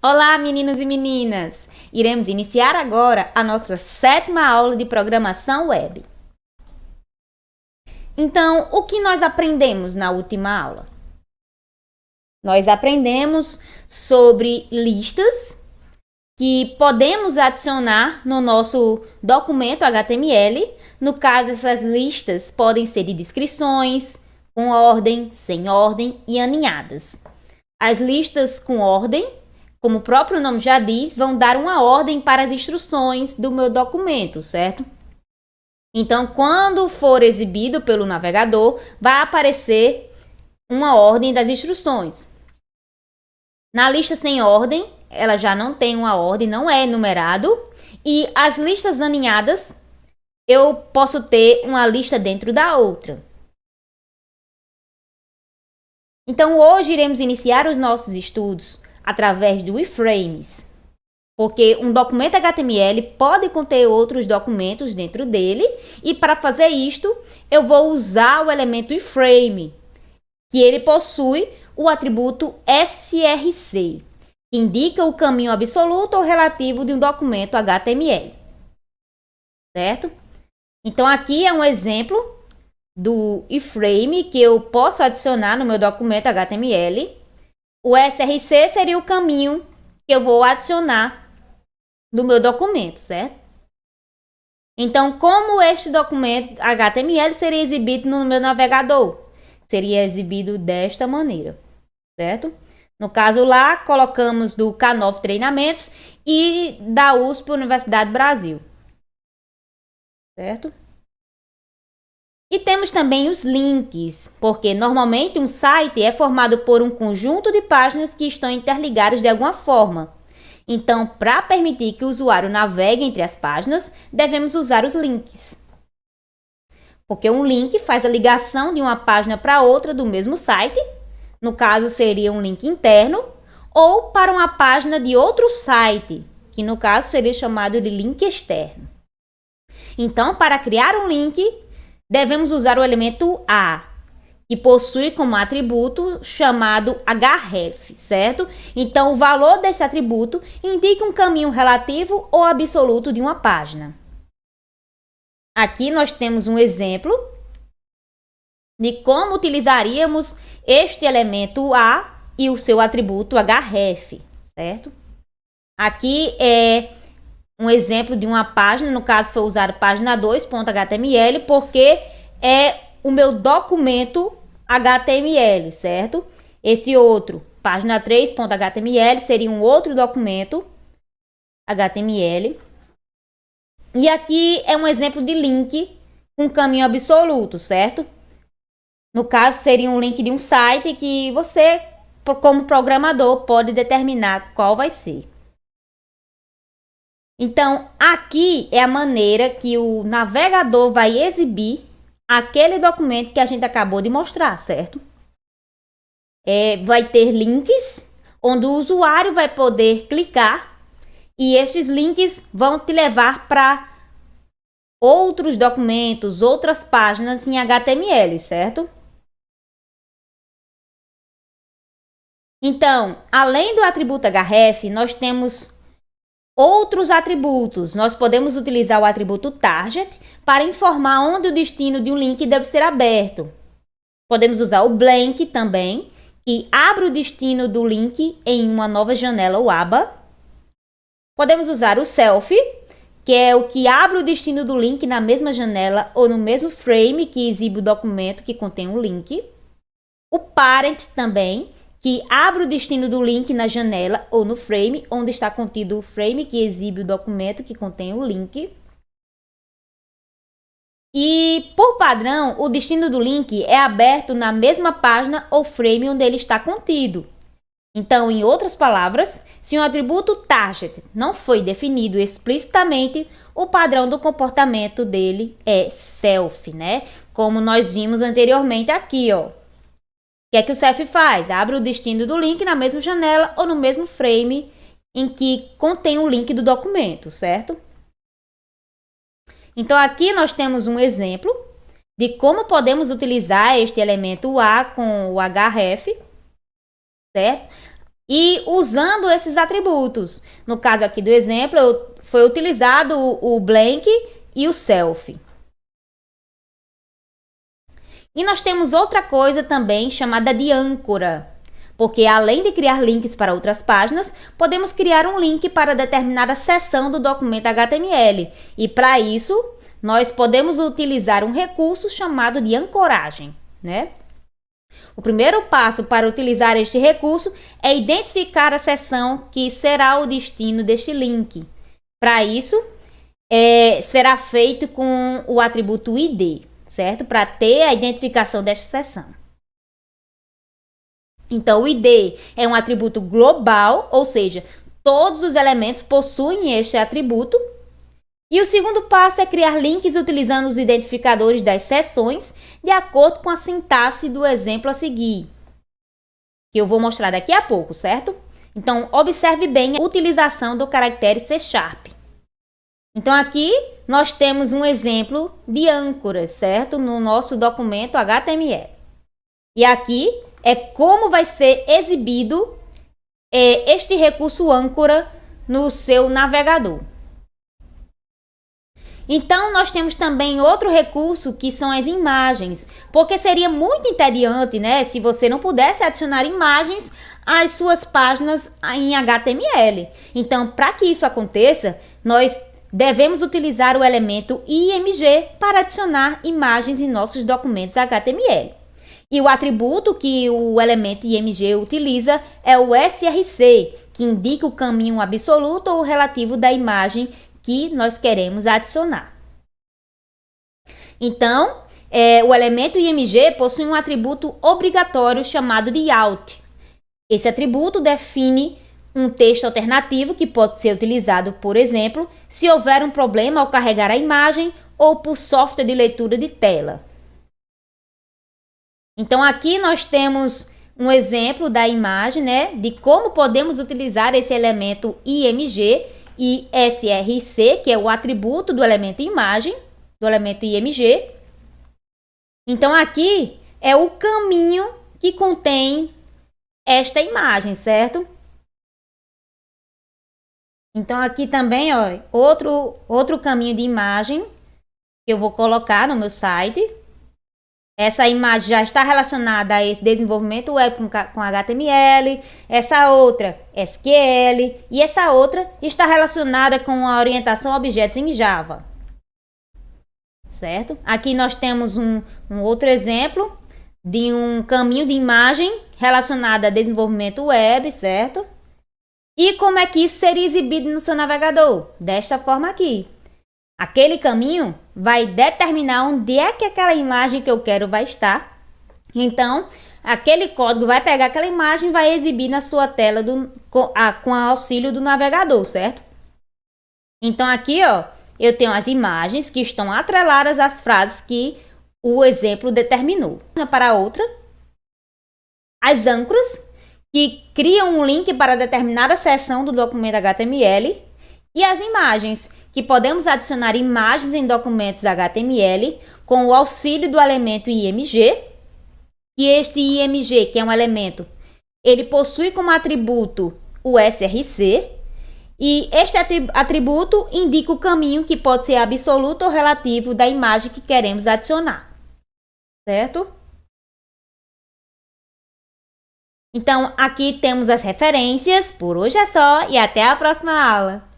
Olá, meninos e meninas! Iremos iniciar agora a nossa 7ª aula de programação web. Então, o que nós aprendemos na última aula? Nós aprendemos sobre listas que podemos adicionar no nosso documento HTML. No caso, essas listas podem ser de descrições, com ordem, sem ordem e aninhadas. As listas com ordem, como o próprio nome já diz, vão dar uma ordem para as instruções do meu documento, certo? Então, quando for exibido pelo navegador, vai aparecer uma ordem das instruções. Na lista sem ordem, ela já não tem uma ordem, não é numerado. E as listas aninhadas, eu posso ter uma lista dentro da outra. Então, hoje iremos iniciar os nossos estudos através do iframes, porque um documento HTML pode conter outros documentos dentro dele, e para fazer isto, eu vou usar o elemento iframe, que ele possui o atributo src, que indica o caminho absoluto ou relativo de um documento HTML, certo? Então, aqui é um exemplo do iframe que eu posso adicionar no meu documento HTML. O src seria o caminho que eu vou adicionar no meu documento, certo? Então, como este documento HTML seria exibido no meu navegador? Seria exibido desta maneira, certo? No caso lá, colocamos do K9 Treinamentos e da USP, Universidade do Brasil, certo? E temos também os links, porque normalmente um site é formado por um conjunto de páginas que estão interligadas de alguma forma. Então, para permitir que o usuário navegue entre as páginas, devemos usar os links. Porque um link faz a ligação de uma página para outra do mesmo site, no caso seria um link interno, ou para uma página de outro site, que no caso seria chamado de link externo. Então, para criar um link, devemos usar o elemento A, que possui como atributo chamado href, certo? Então, o valor desse atributo indica um caminho relativo ou absoluto de uma página. Aqui nós temos um exemplo de como utilizaríamos este elemento A e o seu atributo href, certo? Aqui é um exemplo de uma página, no caso foi usar página 2.html, porque é o meu documento HTML, certo? Esse outro, página 3.html, seria um outro documento HTML. E aqui é um exemplo de link com caminho absoluto, certo? No caso, seria um link de um site que você, como programador, pode determinar qual vai ser. Então, aqui é a maneira que o navegador vai exibir aquele documento que a gente acabou de mostrar, certo? Vai ter links onde o usuário vai poder clicar e estes links vão te levar para outros documentos, outras páginas em HTML, certo? Então, além do atributo href, nós temos outros atributos. Nós podemos utilizar o atributo target para informar onde o destino de um link deve ser aberto. Podemos usar o blank também, que abre o destino do link em uma nova janela ou aba. Podemos usar o self, que é o que abre o destino do link na mesma janela ou no mesmo frame que exibe o documento que contém o link. O parent também, que abre o destino do link na janela ou no frame, onde está contido o frame que exibe o documento que contém o link. E, por padrão, o destino do link é aberto na mesma página ou frame onde ele está contido. Então, em outras palavras, se um atributo target não foi definido explicitamente, o padrão do comportamento dele é self, né? Como nós vimos anteriormente aqui, ó. O que é que o self faz? Abre o destino do link na mesma janela ou no mesmo frame em que contém o link do documento, certo? Então, aqui nós temos um exemplo de como podemos utilizar este elemento A com o href, certo? e usando esses atributos. No caso aqui do exemplo, foi utilizado o blank e o self. E nós temos outra coisa também chamada de âncora, porque além de criar links para outras páginas, podemos criar um link para determinada seção do documento HTML. E para isso, nós podemos utilizar um recurso chamado de ancoragem, né? O primeiro passo para utilizar este recurso é identificar a seção que será o destino deste link. Para isso, será feito com o atributo ID, certo? Para ter a identificação desta seção. Então, o ID é um atributo global, ou seja, todos os elementos possuem este atributo. E o segundo passo é criar links utilizando os identificadores das seções de acordo com a sintaxe do exemplo a seguir, que eu vou mostrar daqui a pouco, certo? Então, observe bem a utilização do caractere C#. Então, aqui nós temos um exemplo de âncoras, certo? No nosso documento HTML. E aqui é como vai ser exibido este recurso âncora no seu navegador. Então, nós temos também outro recurso que são as imagens, porque seria muito entediante, né, se você não pudesse adicionar imagens às suas páginas em HTML. Então, para que isso aconteça, nós devemos utilizar o elemento IMG para adicionar imagens em nossos documentos HTML. E o atributo que o elemento IMG utiliza é o src, que indica o caminho absoluto ou relativo da imagem que nós queremos adicionar. Então, o elemento IMG possui um atributo obrigatório chamado de out. Esse atributo define um texto alternativo que pode ser utilizado, por exemplo, se houver um problema ao carregar a imagem ou por software de leitura de tela. Então, aqui nós temos um exemplo da imagem, né, de como podemos utilizar esse elemento IMG e src, que é o atributo do elemento imagem, do elemento IMG. Então, aqui é o caminho que contém esta imagem, certo? Então, aqui também, ó, outro caminho de imagem que eu vou colocar no meu site. Essa imagem já está relacionada a esse desenvolvimento web com HTML, essa outra SQL e essa outra está relacionada com a orientação a objetos em Java. Certo? Aqui nós temos um outro exemplo de um caminho de imagem relacionado a desenvolvimento web, certo? E como é que isso seria exibido no seu navegador? Desta forma aqui. Aquele caminho vai determinar onde é que aquela imagem que eu quero vai estar. Então, aquele código vai pegar aquela imagem e vai exibir na sua tela com auxílio do navegador, certo? Então, aqui, ó, eu tenho as imagens que estão atreladas às frases que o exemplo determinou. Para outra, as âncoras, que criam um link para determinada seção do documento HTML, e as imagens, que podemos adicionar imagens em documentos HTML com o auxílio do elemento IMG. E este IMG, que é um elemento, ele possui como atributo o src. E este atributo indica o caminho que pode ser absoluto ou relativo da imagem que queremos adicionar. Certo? Então, aqui temos as referências. Por hoje é só e até a próxima aula.